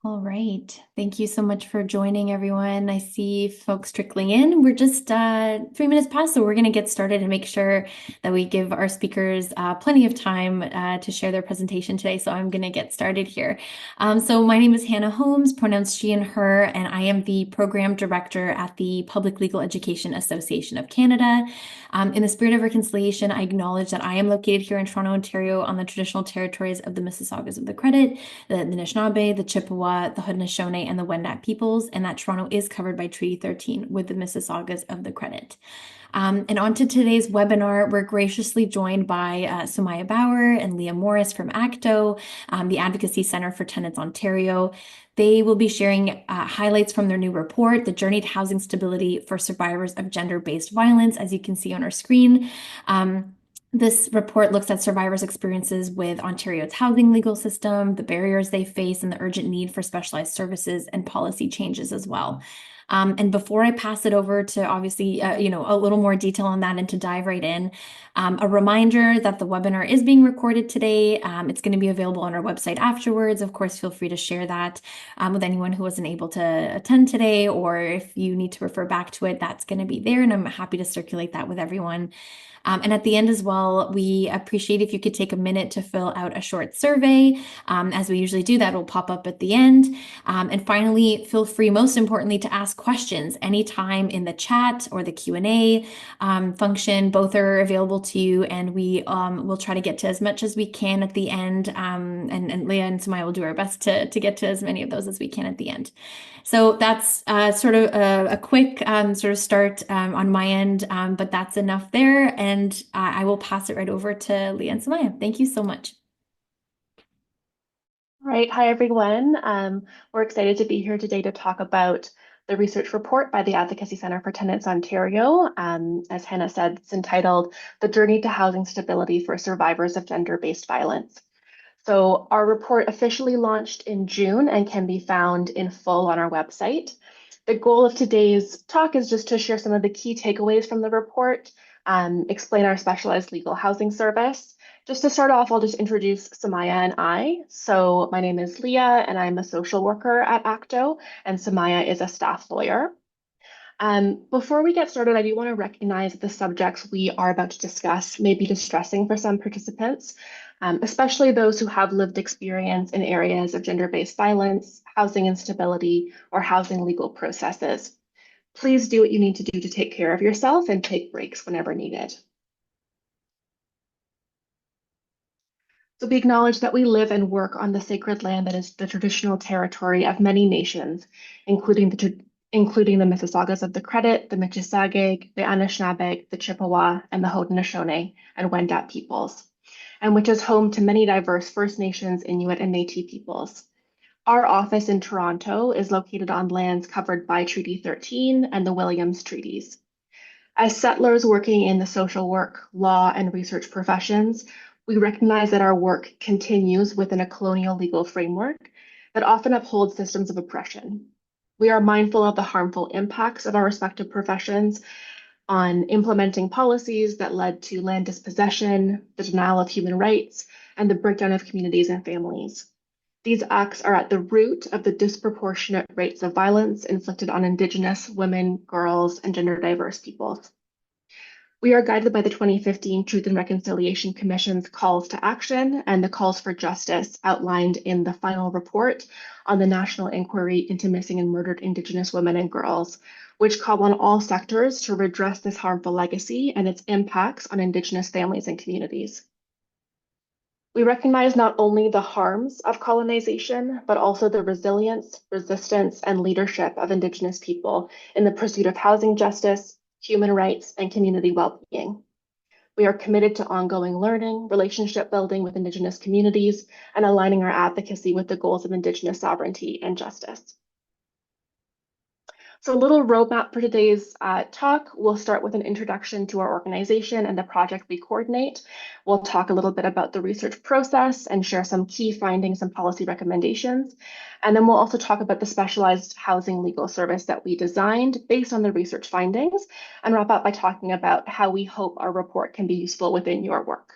All right. Thank you so much for joining, everyone. I see folks trickling in. We're just 3 minutes past, so we're going to get started and make sure that we give our speakers plenty of time to share their presentation today. So I'm going to get started here. So my name is Hannah Holmes, pronouns she and her, and I am the program director at the Public Legal Education Association of Canada. In the spirit of reconciliation, I acknowledge that I am located here in Toronto, Ontario, on the traditional territories of the Mississaugas of the Credit, the Anishinaabe, the Chippewa, the Haudenosaunee, and the Wendat peoples, and that Toronto is covered by Treaty 13 with the Mississaugas of the Credit. And on to today's webinar, we're graciously joined by Sumaya Bauer and Leah Morris from ACTO, the Advocacy Centre for Tenants Ontario. They will be sharing highlights from their new report, The Journey to Housing Stability for Survivors of Gender-Based Violence, as you can see on our screen. This report looks at survivors' experiences with Ontario's housing legal system, the barriers they face, and the urgent need for specialized services and policy changes as well. And before I pass it over to obviously, a little more detail on that and to dive right in, a reminder that the webinar is being recorded today. It's going to be available on our website afterwards. Of course, feel free to share that with anyone who wasn't able to attend today, or if you need to refer back to it, that's going to be there, and I'm happy to circulate that with everyone. And at the end as well, we appreciate if you could take a minute to fill out a short survey. As we usually do, that will pop up at the end. And finally, feel free, most importantly, to ask questions anytime in the chat or the Q&A function. Both are available to you, and we will try to get to as much as we can at the end. And Leah and Sumaya will do our best to get to as many of those as we can at the end. So that's sort of a quick sort of start on my end, but that's enough there. And I will pass it right over to Leah and Sumaya. Thank you so much. All right, hi everyone. We're excited to be here today to talk about the research report by the Advocacy Centre for Tenants Ontario. As Hannah said, it's entitled The Journey to Housing Stability for Survivors of Gender-Based Violence. So our report officially launched in June and can be found in full on our website. The goal of today's talk is just to share some of the key takeaways from the report, explain our specialized legal housing service. Just to start off, I'll just introduce Sumaya and I. So my name is Leah, and I'm a social worker at ACTO, and Sumaya is a staff lawyer. Before we get started, I do want to recognize that the subjects we are about to discuss may be distressing for some participants, especially those who have lived experience in areas of gender-based violence, housing instability, or housing legal processes. Please do what you need to do to take care of yourself and take breaks whenever needed. So we acknowledge that we live and work on the sacred land that is the traditional territory of many nations, including the Mississaugas of the Credit, the Mississauga, the Anishinaabe, the Chippewa, and the Haudenosaunee and Wendat peoples, and which is home to many diverse First Nations, Inuit, and Métis peoples. Our office in Toronto is located on lands covered by Treaty 13 and the Williams Treaties. As settlers working in the social work, law, and research professions, we recognize that our work continues within a colonial legal framework that often upholds systems of oppression. We are mindful of the harmful impacts of our respective professions on implementing policies that led to land dispossession, the denial of human rights, and the breakdown of communities and families. These acts are at the root of the disproportionate rates of violence inflicted on Indigenous women, girls, and gender diverse peoples. We are guided by the 2015 Truth and Reconciliation Commission's calls to action and the calls for justice outlined in the final report on the National Inquiry into Missing and Murdered Indigenous Women and Girls, which call on all sectors to redress this harmful legacy and its impacts on Indigenous families and communities. We recognize not only the harms of colonization, but also the resilience, resistance, and leadership of Indigenous people in the pursuit of housing justice, human rights, and community well-being. We are committed to ongoing learning, relationship building with Indigenous communities, and aligning our advocacy with the goals of Indigenous sovereignty and justice. So a little roadmap for today's talk. We'll start with an introduction to our organization and the project we coordinate. We'll talk a little bit about the research process and share some key findings and policy recommendations. And then we'll also talk about the specialized housing legal service that we designed based on the research findings, and wrap up by talking about how we hope our report can be useful within your work.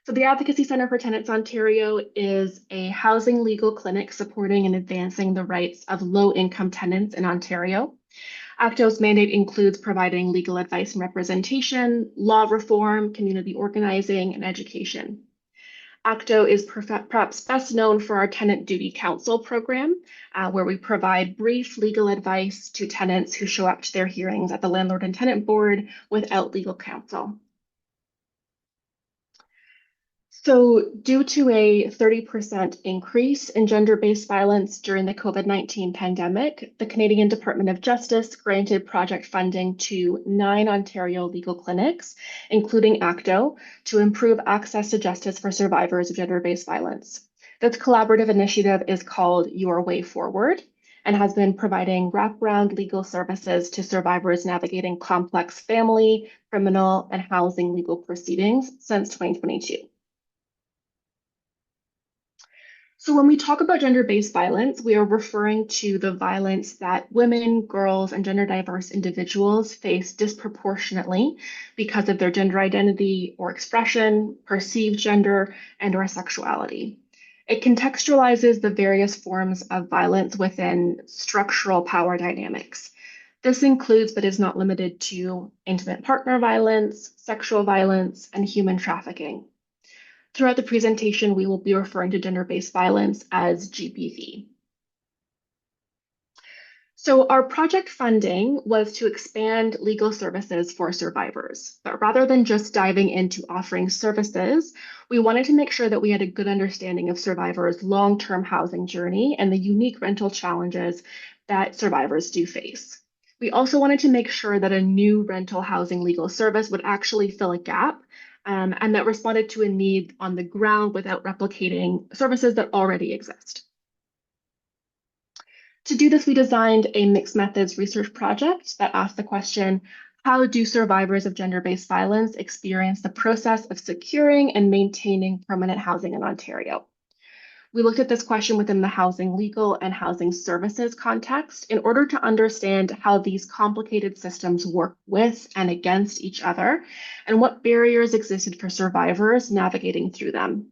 So the Advocacy Centre for Tenants Ontario is a housing legal clinic supporting and advancing the rights of low-income tenants in Ontario. ACTO's mandate includes providing legal advice and representation, law reform, community organizing, and education. ACTO is perhaps best known for our Tenant Duty Counsel program, where we provide brief legal advice to tenants who show up to their hearings at the Landlord and Tenant Board without legal counsel. So, due to a 30% increase in gender-based violence during the COVID-19 pandemic, the Canadian Department of Justice granted project funding to 9 Ontario legal clinics, including ACTO, to improve access to justice for survivors of gender-based violence. This collaborative initiative is called Your Way Forward and has been providing wraparound legal services to survivors navigating complex family, criminal, and housing legal proceedings since 2022. So when we talk about gender-based violence, we are referring to the violence that women, girls, and gender diverse individuals face disproportionately because of their gender identity or expression, perceived gender, and/or sexuality. It contextualizes the various forms of violence within structural power dynamics. This includes, but is not limited to, intimate partner violence, sexual violence, and human trafficking. Throughout the presentation, we will be referring to gender-based violence as GBV. So our project funding was to expand legal services for survivors. But rather than just diving into offering services, we wanted to make sure that we had a good understanding of survivors' long-term housing journey and the unique rental challenges that survivors do face. We also wanted to make sure that a new rental housing legal service would actually fill a gap and that responded to a need on the ground without replicating services that already exist. To do this, we designed a mixed methods research project that asked the question, how do survivors of gender-based violence experience the process of securing and maintaining permanent housing in Ontario? We looked at this question within the housing legal and housing services context in order to understand how these complicated systems work with and against each other, and what barriers existed for survivors navigating through them.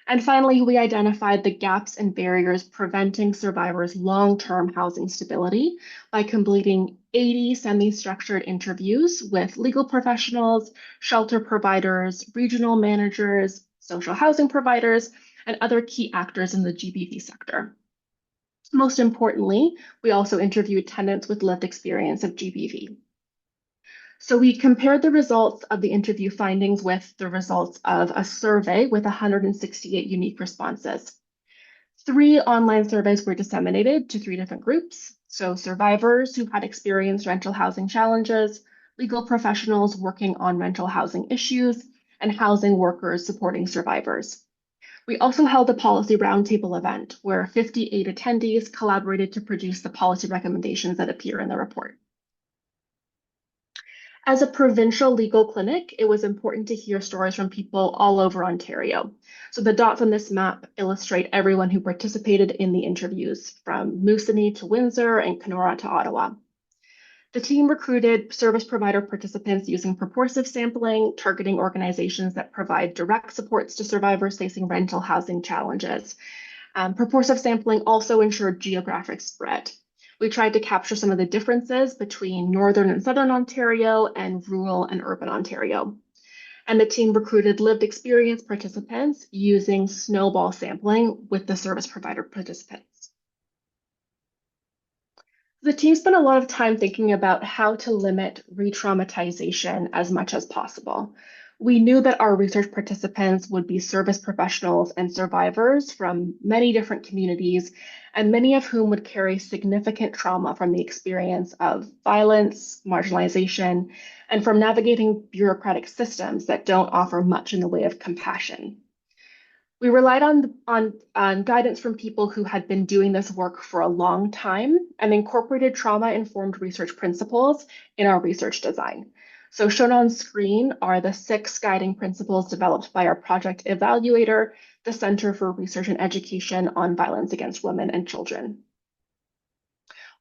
And finally, we identified the gaps and barriers preventing survivors' long-term housing stability by completing 80 semi-structured interviews with legal professionals, shelter providers, regional managers, social housing providers, and other key actors in the GBV sector. Most importantly, we also interviewed tenants with lived experience of GBV. So we compared the results of the interview findings with the results of a survey with 168 unique responses. 3 online surveys were disseminated to 3 different groups. So survivors who had experienced rental housing challenges, legal professionals working on rental housing issues, and housing workers supporting survivors. We also held a policy roundtable event where 58 attendees collaborated to produce the policy recommendations that appear in the report. As a provincial legal clinic, it was important to hear stories from people all over Ontario. So the dots on this map illustrate everyone who participated in the interviews, from Moosonee to Windsor and Kenora to Ottawa. The team recruited service provider participants using proportive sampling, targeting organizations that provide direct supports to survivors facing rental housing challenges. Proportive sampling also ensured geographic spread. We tried to capture some of the differences between Northern and Southern Ontario and rural and urban Ontario. And the team recruited lived experience participants using snowball sampling with the service provider participants. The team spent a lot of time thinking about how to limit re-traumatization as much as possible. We knew that our research participants would be service professionals and survivors from many different communities, and many of whom would carry significant trauma from the experience of violence, marginalization, and from navigating bureaucratic systems that don't offer much in the way of compassion. We relied on guidance from people who had been doing this work for a long time and incorporated trauma-informed research principles in our research design. So shown on screen are the 6 guiding principles developed by our project evaluator, the Centre for Research and Education on Violence Against Women and Children.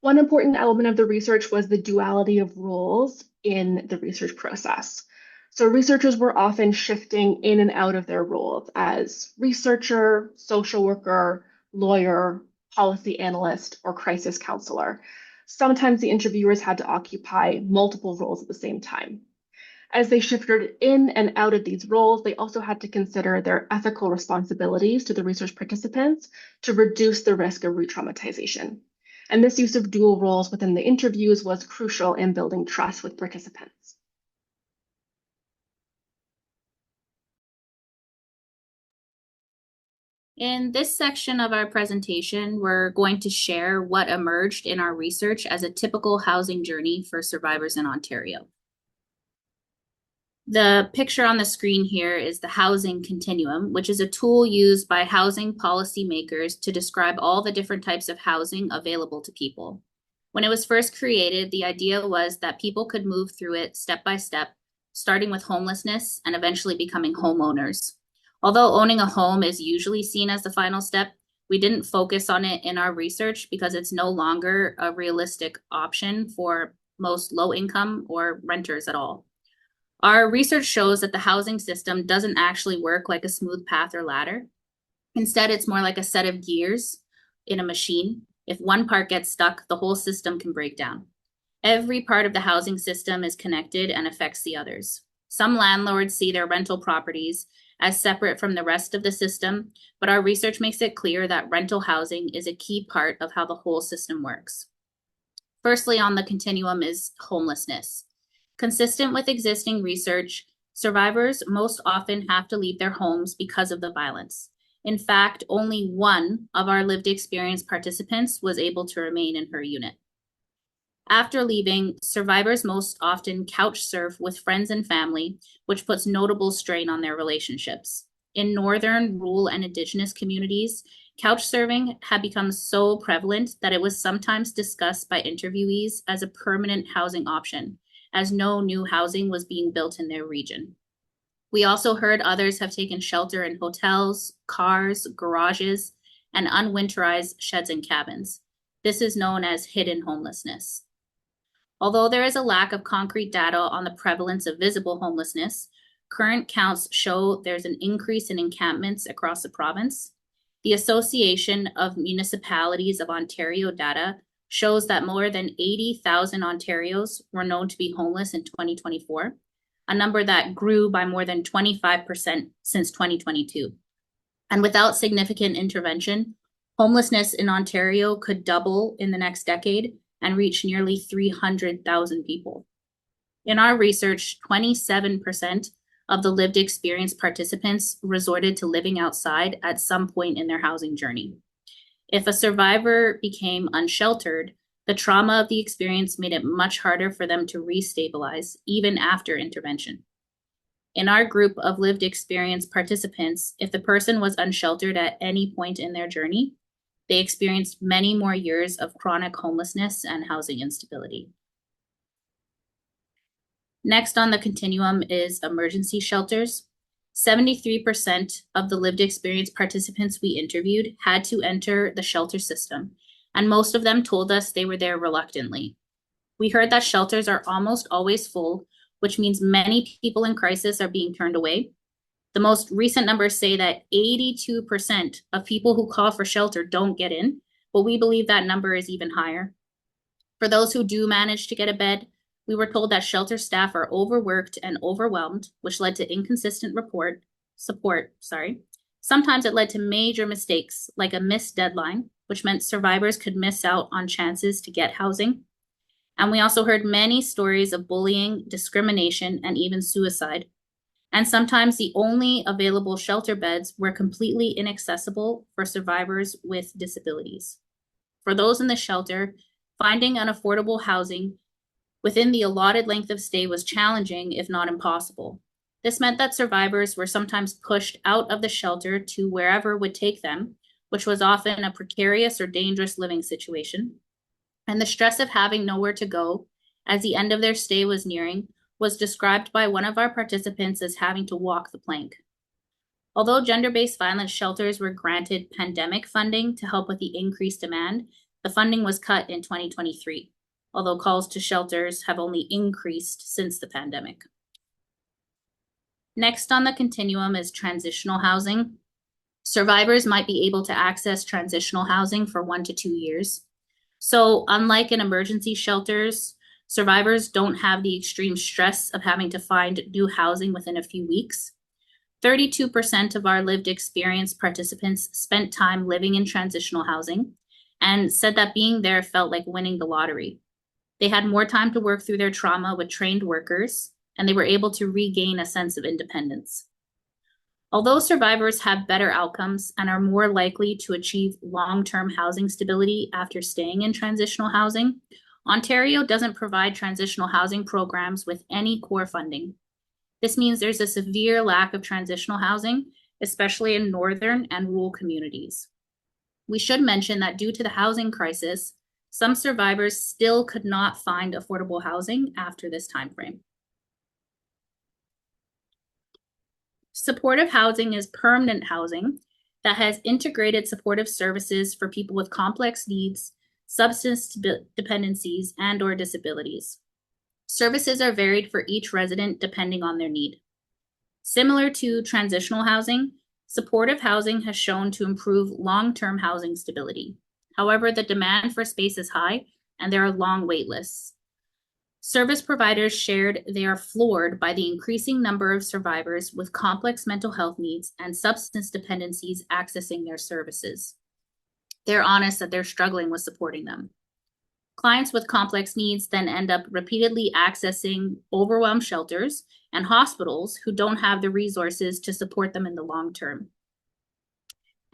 One important element of the research was the duality of roles in the research process. So researchers were often shifting in and out of their roles as researcher, social worker, lawyer, policy analyst, or crisis counselor. Sometimes the interviewers had to occupy multiple roles at the same time. As they shifted in and out of these roles, they also had to consider their ethical responsibilities to the research participants to reduce the risk of re-traumatization. And this use of dual roles within the interviews was crucial in building trust with participants. In this section of our presentation, we're going to share what emerged in our research as a typical housing journey for survivors in Ontario. The picture on the screen here is the housing continuum, which is a tool used by housing policymakers to describe all the different types of housing available to people. When it was first created, the idea was that people could move through it step by step, starting with homelessness and eventually becoming homeowners. Although owning a home is usually seen as the final step, we didn't focus on it in our research because it's no longer a realistic option for most low income or renters at all. Our research shows that the housing system doesn't actually work like a smooth path or ladder. Instead, it's more like a set of gears in a machine. If one part gets stuck, the whole system can break down. Every part of the housing system is connected and affects the others. Some landlords see their rental properties as separate from the rest of the system, but our research makes it clear that rental housing is a key part of how the whole system works. Firstly, on the continuum is homelessness. Consistent with existing research, survivors most often have to leave their homes because of the violence. In fact, only one of our lived experience participants was able to remain in her unit. After leaving, survivors most often couch surf with friends and family, which puts notable strain on their relationships. In Northern, rural, and Indigenous communities, couch surfing had become so prevalent that it was sometimes discussed by interviewees as a permanent housing option, as no new housing was being built in their region. We also heard others have taken shelter in hotels, cars, garages, and unwinterized sheds and cabins. This is known as hidden homelessness. Although there is a lack of concrete data on the prevalence of visible homelessness, current counts show there's an increase in encampments across the province. The Association of Municipalities of Ontario data shows that more than 80,000 Ontarios were known to be homeless in 2024, a number that grew by more than 25% since 2022. And without significant intervention, homelessness in Ontario could double in the next decade and reach nearly 300,000 people. In our research, 27% of the lived experience participants resorted to living outside at some point in their housing journey. If a survivor became unsheltered, the trauma of the experience made it much harder for them to restabilize, even after intervention. In our group of lived experience participants, if the person was unsheltered at any point in their journey, they experienced many more years of chronic homelessness and housing instability. Next on the continuum is emergency shelters. 73% of the lived experience participants we interviewed had to enter the shelter system, and most of them told us they were there reluctantly. We heard that shelters are almost always full, which means many people in crisis are being turned away. The most recent numbers say that 82% of people who call for shelter don't get in, but we believe that number is even higher. For those who do manage to get a bed, we were told that shelter staff are overworked and overwhelmed, which led to inconsistent support. Sometimes it led to major mistakes, like a missed deadline, which meant survivors could miss out on chances to get housing. And we also heard many stories of bullying, discrimination, and even suicide. And sometimes the only available shelter beds were completely inaccessible for survivors with disabilities. For those in the shelter, finding unaffordable housing within the allotted length of stay was challenging, if not impossible. This meant that survivors were sometimes pushed out of the shelter to wherever would take them, which was often a precarious or dangerous living situation. And the stress of having nowhere to go as the end of their stay was nearing was described by one of our participants as having to walk the plank. Although gender-based violence shelters were granted pandemic funding to help with the increased demand, the funding was cut in 2023, although calls to shelters have only increased since the pandemic. Next on the continuum is transitional housing. Survivors might be able to access transitional housing for 1 to 2 years. So unlike in emergency shelters, survivors don't have the extreme stress of having to find new housing within a few weeks. 32% of our lived experience participants spent time living in transitional housing and said that being there felt like winning the lottery. They had more time to work through their trauma with trained workers, and they were able to regain a sense of independence. Although survivors have better outcomes and are more likely to achieve long-term housing stability after staying in transitional housing, Ontario doesn't provide transitional housing programs with any core funding. This means there's a severe lack of transitional housing, especially in northern and rural communities. We should mention that due to the housing crisis, some survivors still could not find affordable housing after this timeframe. Supportive housing is permanent housing that has integrated supportive services for people with complex needs, substance dependencies, and/or disabilities. Services are varied for each resident depending on their need. Similar to transitional housing, supportive housing has shown to improve long-term housing stability. However, the demand for space is high and there are long wait lists. Service providers shared they are floored by the increasing number of survivors with complex mental health needs and substance dependencies accessing their services. They're honest that they're struggling with supporting them. Clients with complex needs then end up repeatedly accessing overwhelmed shelters and hospitals who don't have the resources to support them in the long term.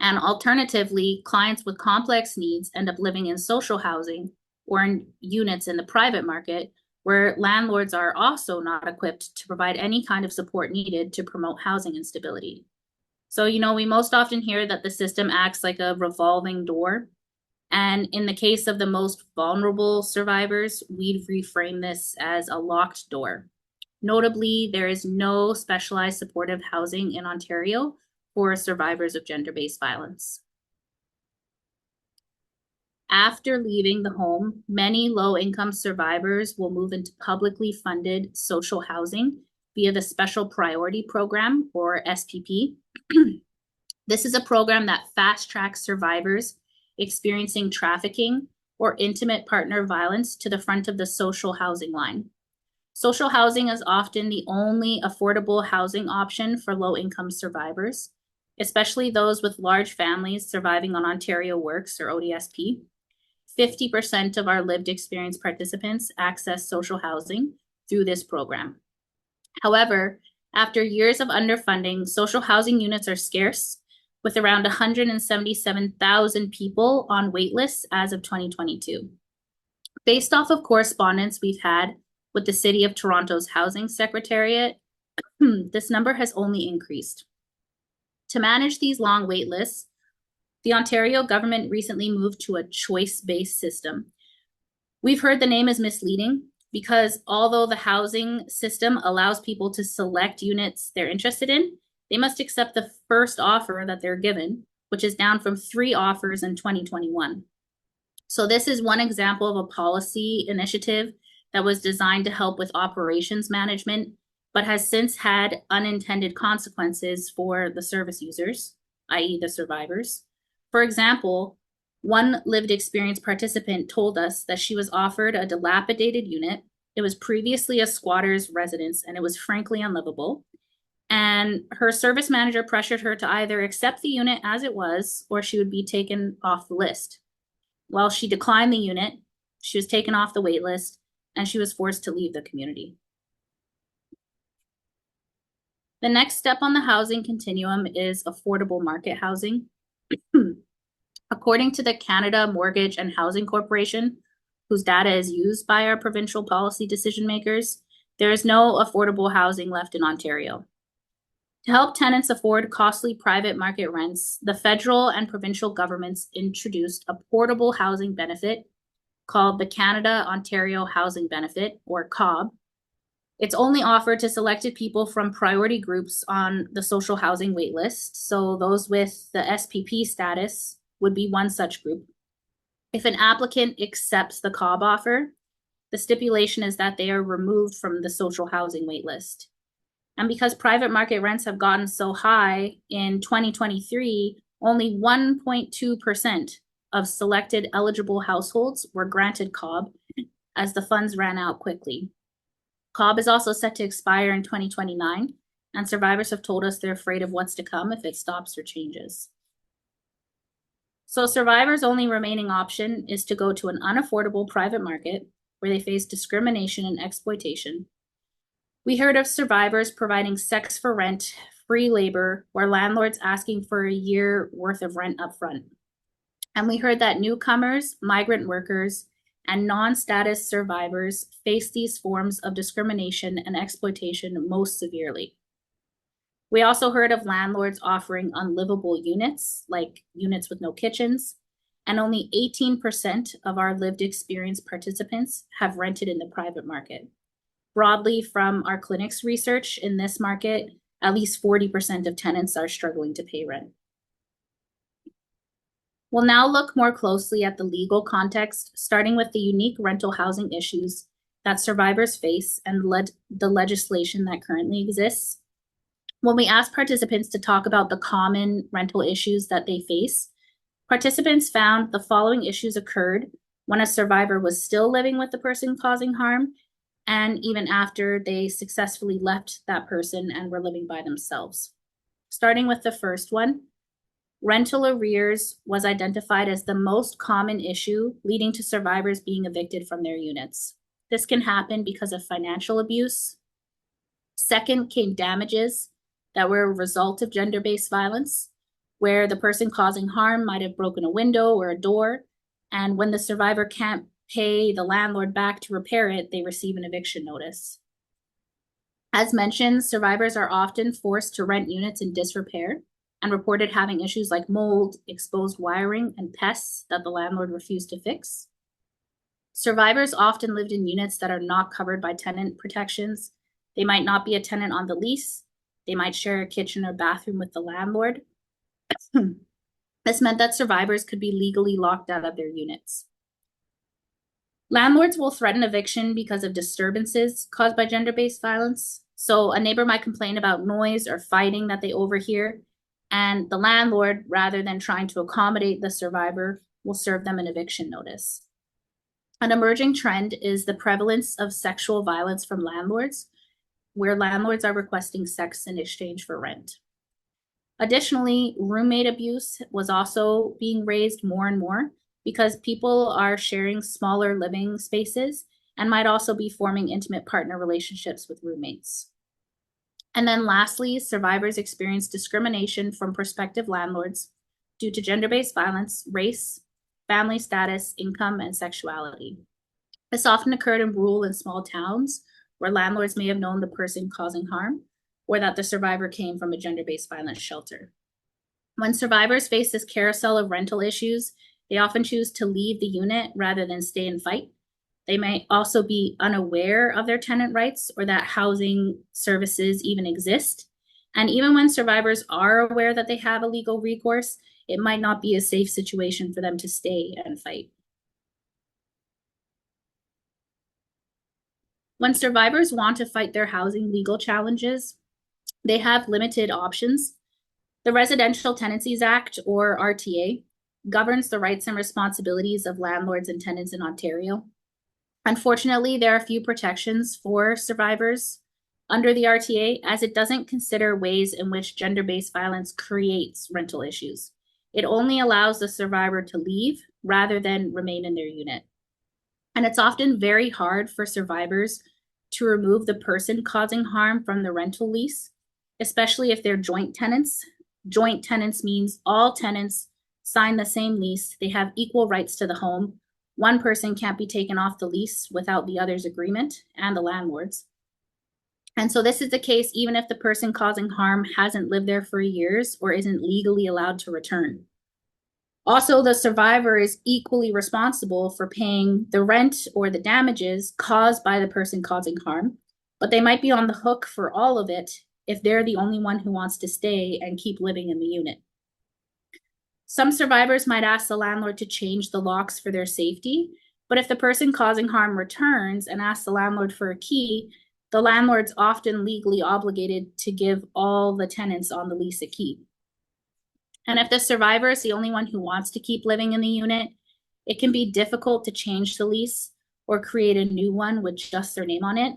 And alternatively, clients with complex needs end up living in social housing or in units in the private market where landlords are also not equipped to provide any kind of support needed to promote housing instability. So, we most often hear that the system acts like a revolving door. And in the case of the most vulnerable survivors, we'd reframe this as a locked door. Notably, there is no specialized supportive housing in Ontario for survivors of gender-based violence. After leaving the home, many low-income survivors will move into publicly funded social housing via the Special Priority Program, or SPP. This is a program that fast-tracks survivors experiencing trafficking or intimate partner violence to the front of the social housing line. Social housing is often the only affordable housing option for low-income survivors, especially those with large families surviving on Ontario Works, or ODSP. 50% of our lived experience participants access social housing through this program. However, after years of underfunding, social housing units are scarce, with around 177,000 people on waitlists as of 2022. Based off of correspondence we've had with the City of Toronto's Housing Secretariat, this number has only increased. To manage these long waitlists, the Ontario government recently moved to a choice-based system. We've heard the name is misleading because although the housing system allows people to select units they're interested in, they must accept the first offer that they're given, which is down from 3 offers in 2021. So this is one example of a policy initiative that was designed to help with operations management, but has since had unintended consequences for the service users, i.e. the survivors. For example, one lived experience participant told us that she was offered a dilapidated unit. It was previously a squatter's residence, and it was frankly unlivable. And her service manager pressured her to either accept the unit as it was, or she would be taken off the list. While she declined the unit, she was taken off the wait list, and she was forced to leave the community. The next step on the housing continuum is affordable market housing. According to the Canada Mortgage and Housing Corporation, whose data is used by our provincial policy decision makers, there is no affordable housing left in Ontario. To help tenants afford costly private market rents, the federal and provincial governments introduced a portable housing benefit called the Canada Ontario Housing Benefit, or COB. It's only offered to selected people from priority groups on the social housing waitlist, so those with the SPP status would be one such group. If an applicant accepts the COB offer, the stipulation is that they are removed from the social housing waitlist. And because private market rents have gotten so high in 2023, only 1.2% of selected eligible households were granted COB as the funds ran out quickly. COB is also set to expire in 2029, and survivors have told us they're afraid of what's to come if it stops or changes. So survivors' only remaining option is to go to an unaffordable private market where they face discrimination and exploitation. We heard of survivors providing sex for rent, free labor, or landlords asking for a year worth of rent upfront. And we heard that newcomers, migrant workers, and non-status survivors face these forms of discrimination and exploitation most severely. We also heard of landlords offering unlivable units, like units with no kitchens, and only 18% of our lived experience participants have rented in the private market. Broadly, from our clinic's research in this market, at least 40% of tenants are struggling to pay rent. We'll now look more closely at the legal context, starting with the unique rental housing issues that survivors face and the legislation that currently exists. When we asked participants to talk about the common rental issues that they face, participants found the following issues occurred when a survivor was still living with the person causing harm, and even after they successfully left that person and were living by themselves. Starting with the first one, rental arrears was identified as the most common issue leading to survivors being evicted from their units. This can happen because of financial abuse. Second came damages that were a result of gender-based violence, where the person causing harm might have broken a window or a door, and when the survivor can't pay the landlord back to repair it, they receive an eviction notice. As mentioned, survivors are often forced to rent units in disrepair and reported having issues like mold, exposed wiring, and pests that the landlord refused to fix. Survivors often lived in units that are not covered by tenant protections. They might not be a tenant on the lease. They might share a kitchen or bathroom with the landlord. This meant that survivors could be legally locked out of their units. Landlords will threaten eviction because of disturbances caused by gender-based violence. So a neighbor might complain about noise or fighting that they overhear, and the landlord, rather than trying to accommodate the survivor, will serve them an eviction notice. An emerging trend is the prevalence of sexual violence from landlords, where landlords are requesting sex in exchange for rent. Additionally, roommate abuse was also being raised more and more because people are sharing smaller living spaces and might also be forming intimate partner relationships with roommates. And then lastly, survivors experience discrimination from prospective landlords due to gender-based violence, race, family status, income, and sexuality. This often occurred in rural and small towns where landlords may have known the person causing harm or that the survivor came from a gender-based violence shelter. When survivors face this carousel of rental issues, they often choose to leave the unit rather than stay and fight. They may also be unaware of their tenant rights or that housing services even exist. And even when survivors are aware that they have a legal recourse, it might not be a safe situation for them to stay and fight. When survivors want to fight their housing legal challenges, they have limited options. The Residential Tenancies Act, or RTA, governs the rights and responsibilities of landlords and tenants in Ontario. Unfortunately, there are few protections for survivors under the RTA, as it doesn't consider ways in which gender-based violence creates rental issues. It only allows the survivor to leave rather than remain in their unit. And it's often very hard for survivors to remove the person causing harm from the rental lease, especially if they're joint tenants. Joint tenants means all tenants sign the same lease. They have equal rights to the home. One person can't be taken off the lease without the other's agreement and the landlord's. And so this is the case even if the person causing harm hasn't lived there for years or isn't legally allowed to return. Also, the survivor is equally responsible for paying the rent or the damages caused by the person causing harm, but they might be on the hook for all of it if they're the only one who wants to stay and keep living in the unit. Some survivors might ask the landlord to change the locks for their safety, but if the person causing harm returns and asks the landlord for a key, the landlord's often legally obligated to give all the tenants on the lease a key. And if the survivor is the only one who wants to keep living in the unit, it can be difficult to change the lease or create a new one with just their name on it.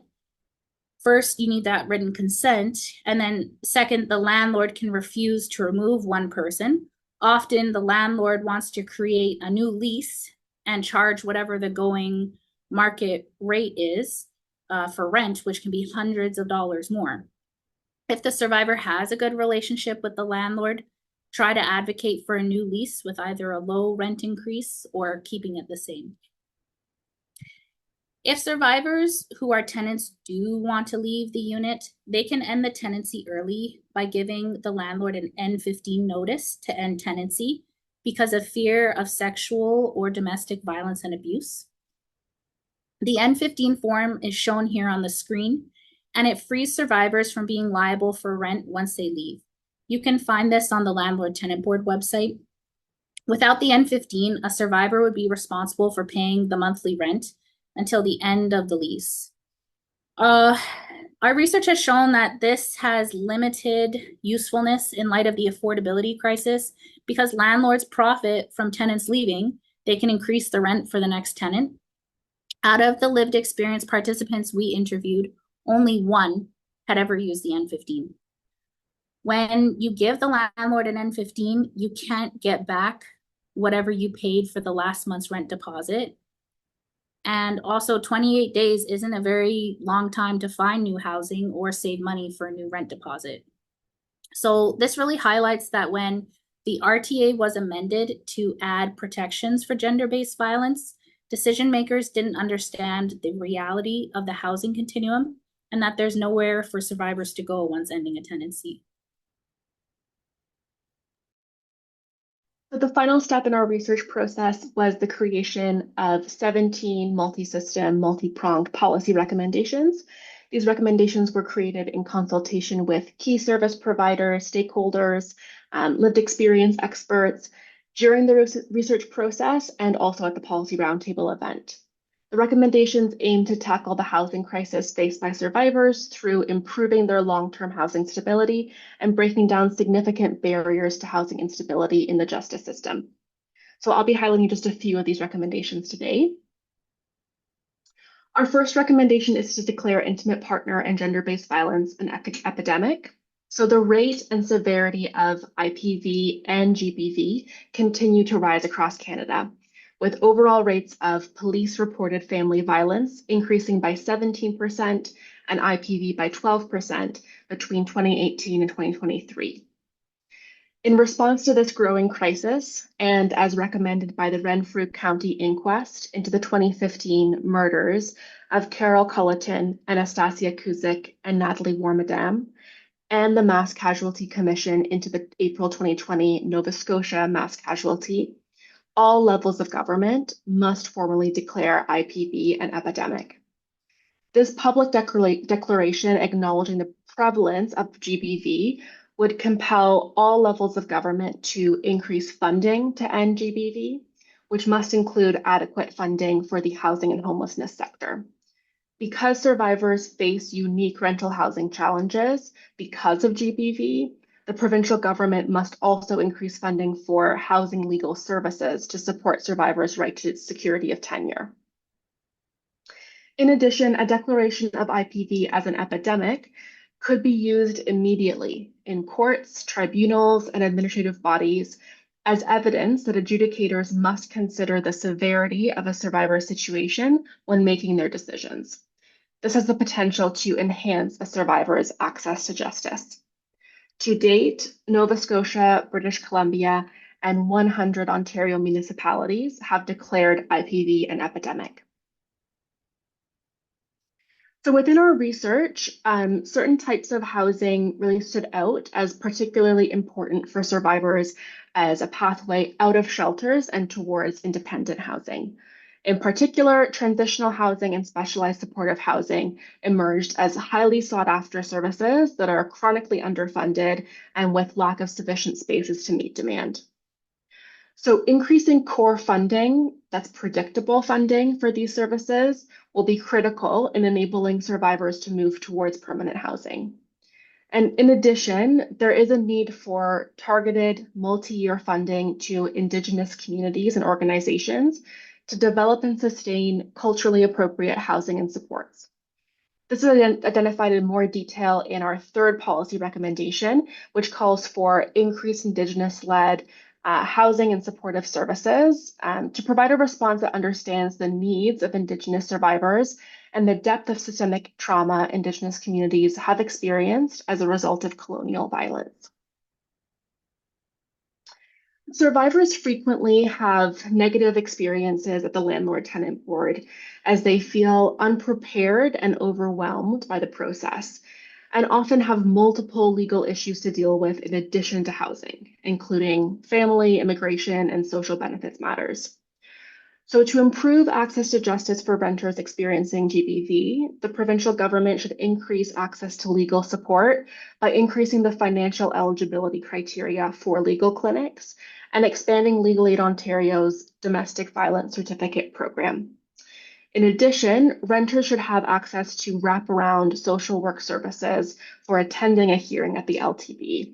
First, you need that written consent. And then second, the landlord can refuse to remove one person. Often the landlord wants to create a new lease and charge whatever the going market rate is for rent, which can be hundreds of dollars more. If the survivor has a good relationship with the landlord, try to advocate for a new lease with either a low rent increase or keeping it the same. If survivors who are tenants do want to leave the unit, they can end the tenancy early by giving the landlord an N15 notice to end tenancy because of fear of sexual or domestic violence and abuse. The N15 form is shown here on the screen, and it frees survivors from being liable for rent once they leave. You can find this on the Landlord Tenant Board website. Without the N15, a survivor would be responsible for paying the monthly rent until the end of the lease. Our research has shown that this has limited usefulness in light of the affordability crisis because landlords profit from tenants leaving. They can increase the rent for the next tenant. Out of the lived experience participants we interviewed, only one had ever used the N15. When you give the landlord an N15, you can't get back whatever you paid for the last month's rent deposit. And also 28 days isn't a very long time to find new housing or save money for a new rent deposit. So this really highlights that when the RTA was amended to add protections for gender-based violence, decision makers didn't understand the reality of the housing continuum and that there's nowhere for survivors to go once ending a tenancy. So the final step in our research process was the creation of 17 multi-system, multi-pronged policy recommendations. These recommendations were created in consultation with key service providers, stakeholders, lived experience experts during the research process and also at the Policy Roundtable event. The recommendations aim to tackle the housing crisis faced by survivors through improving their long-term housing stability and breaking down significant barriers to housing instability in the justice system. So I'll be highlighting just a few of these recommendations today. Our first recommendation is to declare intimate partner and gender-based violence an epidemic. So the rate and severity of IPV and GBV continue to rise across Canada, with overall rates of police-reported family violence increasing by 17% and IPV by 12% between 2018 and 2023. In response to this growing crisis, and as recommended by the Renfrew County Inquest into the 2015 murders of Carol Culleton, Anastasia Kuzik, and Natalie Warmadam, and the Mass Casualty Commission into the April 2020 Nova Scotia mass casualty, all levels of government must formally declare IPV an epidemic. This public declaration acknowledging the prevalence of GBV would compel all levels of government to increase funding to end GBV, which must include adequate funding for the housing and homelessness sector. Because survivors face unique rental housing challenges because of GBV, the provincial government must also increase funding for housing legal services to support survivors' right to security of tenure. In addition, a declaration of IPV as an epidemic could be used immediately in courts, tribunals, and administrative bodies as evidence that adjudicators must consider the severity of a survivor's situation when making their decisions. This has the potential to enhance a survivor's access to justice. To date, Nova Scotia, British Columbia, and 100 Ontario municipalities have declared IPV an epidemic. So within our research, certain types of housing really stood out as particularly important for survivors as a pathway out of shelters and towards independent housing. In particular, transitional housing and specialized supportive housing emerged as highly sought after services that are chronically underfunded and with lack of sufficient spaces to meet demand. So increasing core funding, that's predictable funding for these services, will be critical in enabling survivors to move towards permanent housing. And in addition, there is a need for targeted multi-year funding to Indigenous communities and organizations to develop and sustain culturally appropriate housing and supports. This is identified in more detail in our third policy recommendation, which calls for increased Indigenous-led housing and supportive services to provide a response that understands the needs of Indigenous survivors and the depth of systemic trauma Indigenous communities have experienced as a result of colonial violence. Survivors frequently have negative experiences at the landlord-tenant board as they feel unprepared and overwhelmed by the process, and often have multiple legal issues to deal with in addition to housing, including family, immigration, and social benefits matters. So to improve access to justice for renters experiencing GBV, the provincial government should increase access to legal support by increasing the financial eligibility criteria for legal clinics and expanding Legal Aid Ontario's domestic violence certificate program. In addition, renters should have access to wraparound social work services for attending a hearing at the LTB.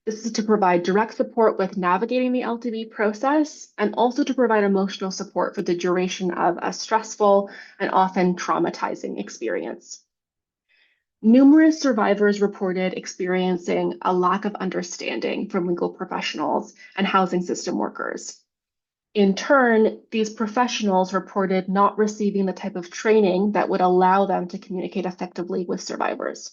This is to provide direct support with navigating the LTB process and also to provide emotional support for the duration of a stressful and often traumatizing experience. Numerous survivors reported experiencing a lack of understanding from legal professionals and housing system workers. In turn, these professionals reported not receiving the type of training that would allow them to communicate effectively with survivors.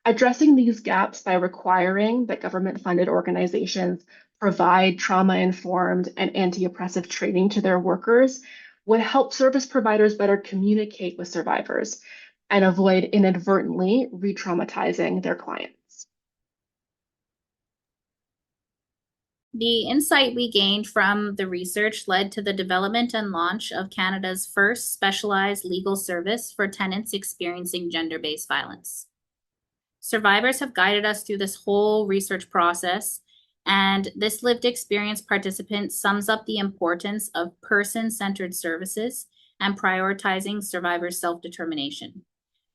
Addressing these gaps by requiring that government-funded organizations provide trauma-informed and anti-oppressive training to their workers would help service providers better communicate with survivors and avoid inadvertently re-traumatizing their clients. The insight we gained from the research led to the development and launch of Canada's first specialized legal service for tenants experiencing gender-based violence. Survivors have guided us through this whole research process, and this lived experience participant sums up the importance of person-centered services and prioritizing survivors' self-determination.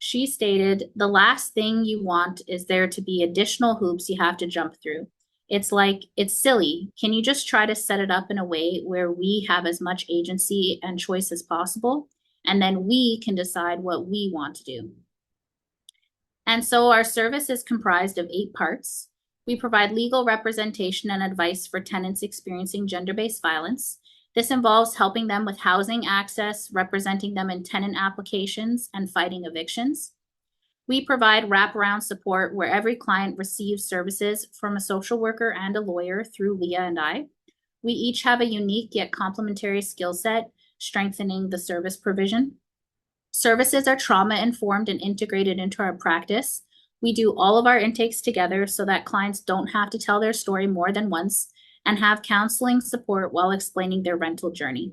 She stated, "The last thing you want is there to be additional hoops you have to jump through. It's like, it's silly. Can you just try to set it up in a way where we have as much agency and choice as possible, and then we can decide what we want to do?" And so our service is comprised of 8 parts. We provide legal representation and advice for tenants experiencing gender-based violence. This involves helping them with housing access, representing them in tenant applications, and fighting evictions. We provide wraparound support where every client receives services from a social worker and a lawyer through Leah and I. We each have a unique yet complementary skill set, strengthening the service provision. Services are trauma-informed and integrated into our practice. We do all of our intakes together so that clients don't have to tell their story more than once and have counseling support while explaining their rental journey.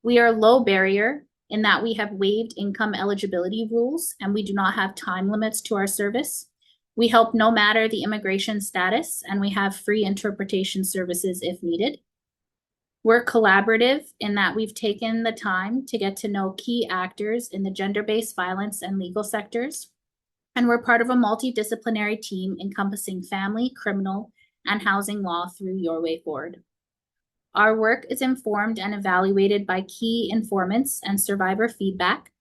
We are low barrier in that we have waived income eligibility rules and we do not have time limits to our service. We help no matter the immigration status, and we have free interpretation services if needed. We're collaborative in that we've taken the time to get to know key actors in the gender-based violence and legal sectors. And we're part of a multidisciplinary team encompassing family, criminal, and housing law through Your Way Forward. Our work is informed and evaluated by key informants and survivor feedback.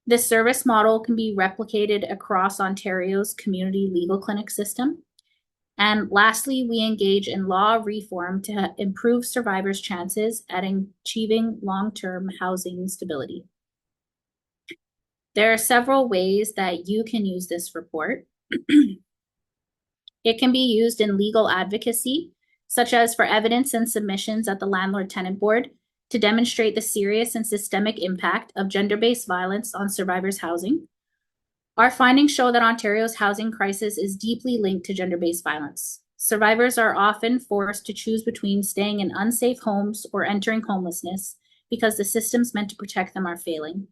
This service model can be replicated across Ontario's community legal clinic system. And lastly, we engage in law reform to improve survivors' chances at achieving long-term housing stability. There are several ways that you can use this report. It can be used in legal advocacy, such as for evidence and submissions at the Landlord-Tenant Board to demonstrate the serious and systemic impact of gender-based violence on survivors' housing. Our findings show that Ontario's housing crisis is deeply linked to gender-based violence. Survivors are often forced to choose between staying in unsafe homes or entering homelessness because the systems meant to protect them are failing.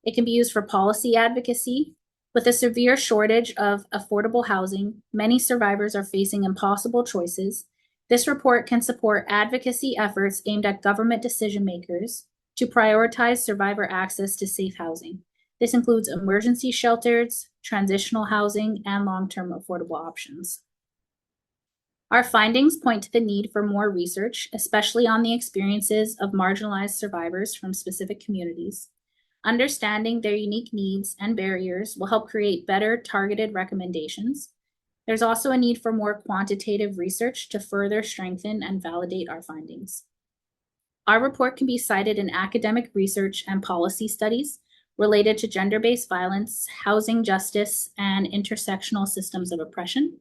It can be used for policy advocacy. With a severe shortage of affordable housing, many survivors are facing impossible choices, This report can support advocacy efforts aimed at government decision makers to prioritize survivor access to safe housing. This includes emergency shelters, transitional housing, and long-term affordable options. Our findings point to the need for more research, especially on the experiences of marginalized survivors from specific communities. Understanding their unique needs and barriers will help create better targeted recommendations. There's also a need for more quantitative research to further strengthen and validate our findings. Our report can be cited in academic research and policy studies related to gender-based violence, housing justice, and intersectional systems of oppression.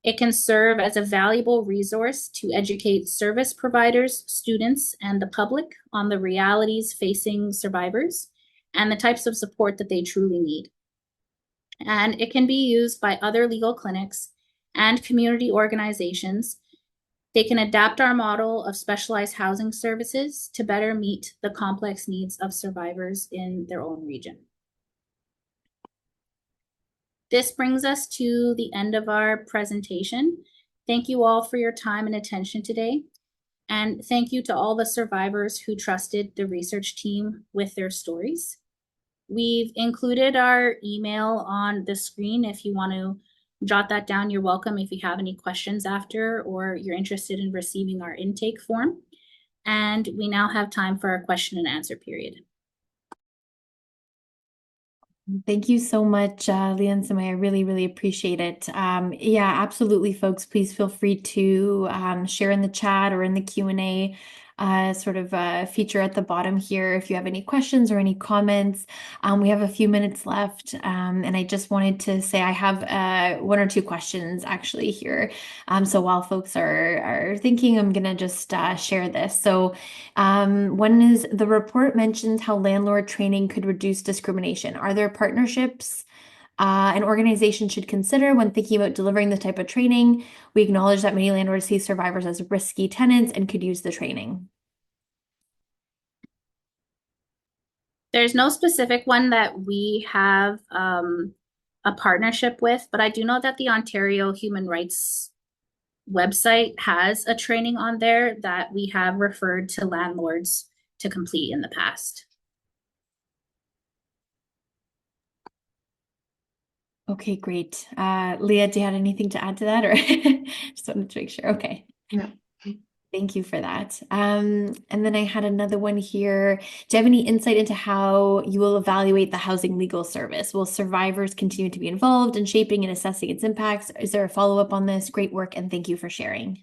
It can serve as a valuable resource to educate service providers, students, and the public on the realities facing survivors and the types of support that they truly need. And it can be used by other legal clinics and community organizations. They can adapt our model of specialized housing services to better meet the complex needs of survivors in their own region. This brings us to the end of our presentation. Thank you all for your time and attention today. And thank you to all the survivors who trusted the research team with their stories. We've included our email on the screen. If you want to jot that down, you're welcome if you have any questions after or you're interested in receiving our intake form. And we now have time for our question and answer period. Thank you so much, Leah and Sumaya. I really, really appreciate it. Yeah, absolutely, folks. Please feel free to share in the chat or in the Q&A feature at the bottom here if you have any questions or any comments. We have a few minutes left, and I just wanted to say I have one or two questions actually here. So while folks are thinking, I'm gonna just share this. So one is the report mentions how landlord training could reduce discrimination. Are there partnerships an organization should consider when thinking about delivering the type of training? We acknowledge that many landlords see survivors as risky tenants and could use the training. There's no specific one that we have a partnership with, but I do know that the Ontario Human Rights website has a training on there that we have referred to landlords to complete in the past. Okay, great. Leah, do you have anything to add to that, or just wanted to make sure? Okay. Yeah. Thank you for that. And then I had another one here. Do you have any insight into how you will evaluate the housing legal service? Will survivors continue to be involved in shaping and assessing its impacts? Is there a follow-up on this? Great work, and thank you for sharing.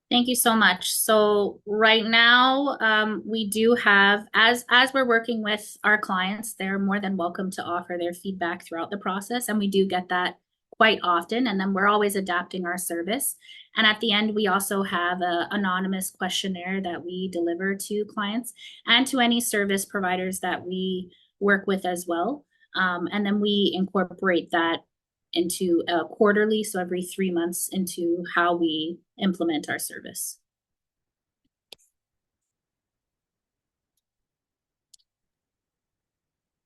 Thank you so much. So right now, we do have, as we're working with our clients, they're more than welcome to offer their feedback throughout the process. And we do get that quite often. And then we're always adapting our service. And at the end, we also have an anonymous questionnaire that we deliver to clients and to any service providers that we work with as well. And then we incorporate that into quarterly, so every 3 months, into how we implement our service.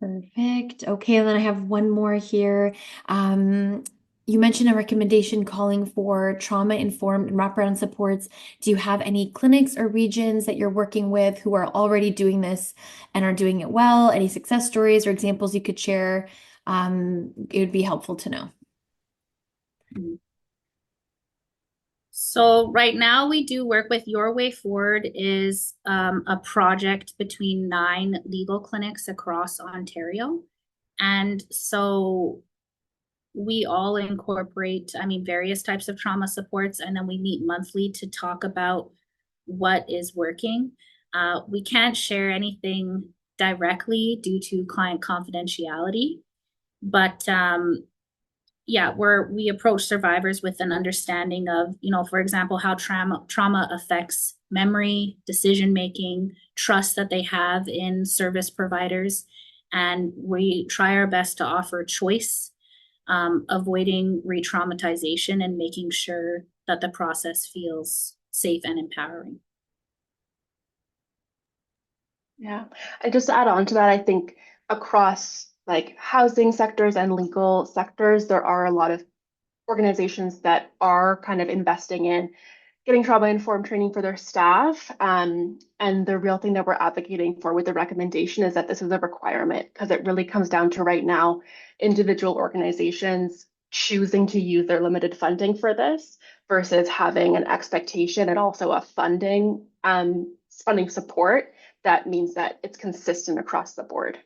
Perfect. Okay, and then I have one more here. You mentioned a recommendation calling for trauma-informed and wraparound supports. Do you have any clinics or regions that you're working with who are already doing this and are doing it well? Any success stories or examples you could share? It would be helpful to know. So right now we do work with Your Way Forward is a project between 9 legal clinics across Ontario. And so we all incorporate, various types of trauma supports, and then we meet monthly to talk about what is working. We can't share anything directly due to client confidentiality, but yeah, we approach survivors with an understanding of, for example, how trauma affects memory, decision making, trust that they have in service providers, and we try our best to offer choice, avoiding re-traumatization and making sure that the process feels safe and empowering. Yeah, I just add on to that, I think across like housing sectors and legal sectors, there are a lot of organizations that are kind of investing in getting trauma-informed training for their staff. And the real thing that we're advocating for with the recommendation is that this is a requirement, because it really comes down to right now, individual organizations choosing to use their limited funding for this versus having an expectation and also a funding support that means that it's consistent across the board.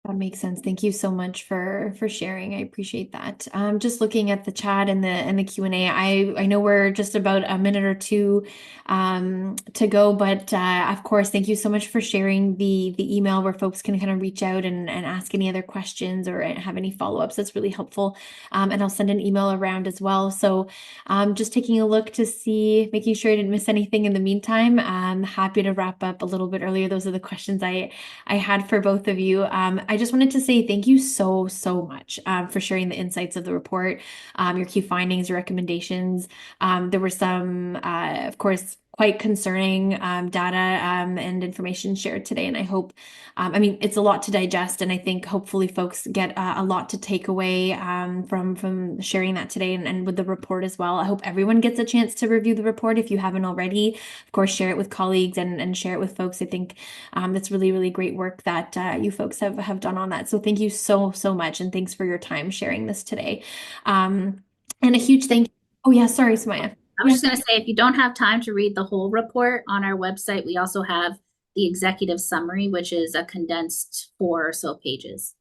That makes sense. Thank you so much for sharing. I appreciate that. Just looking at the chat and the Q&A, I know we're just about a minute or two to go, but of course, thank you so much for sharing the email where folks can kind of reach out and ask any other questions or have any follow-ups. That's really helpful. And I'll send an email around as well. So just taking a look to see, making sure I didn't miss anything in the meantime. I'm happy to wrap up a little bit earlier. Those are the questions I had for both of you. I just wanted to say thank you so much for sharing the insights of the report, your key findings, your recommendations. There were some, of course, quite concerning data and information shared today. And I hope, I mean, it's a lot to digest, and I think hopefully folks get a lot to take away from sharing that today and with the report as well. I hope everyone gets a chance to review the report if you haven't already. Of course, share it with colleagues and share it with folks. I think that's really great work that you folks have done on that. So thank you so much, and thanks for your time sharing this today. And a huge thank you. Oh yeah, sorry, Sumaya. I was just going to say, if you don't have time to read the whole report, on our website, we also have the executive summary, which is a condensed 4 or so pages.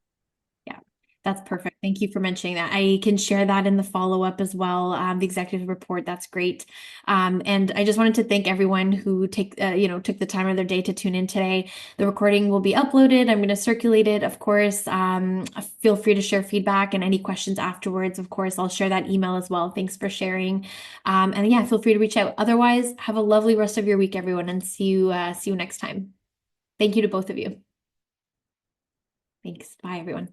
Yeah, that's perfect. Thank you for mentioning that. I can share that in the follow-up as well. The executive report, that's great. And I just wanted to thank everyone who took the time of their day to tune in today. The recording will be uploaded. I'm going to circulate it, of course. Feel free to share feedback and any questions afterwards. Of course, I'll share that email as well. Thanks for sharing. And yeah, feel free to reach out. Otherwise, have a lovely rest of your week, everyone, and see you next time. Thank you to both of you. Thanks. Bye, everyone.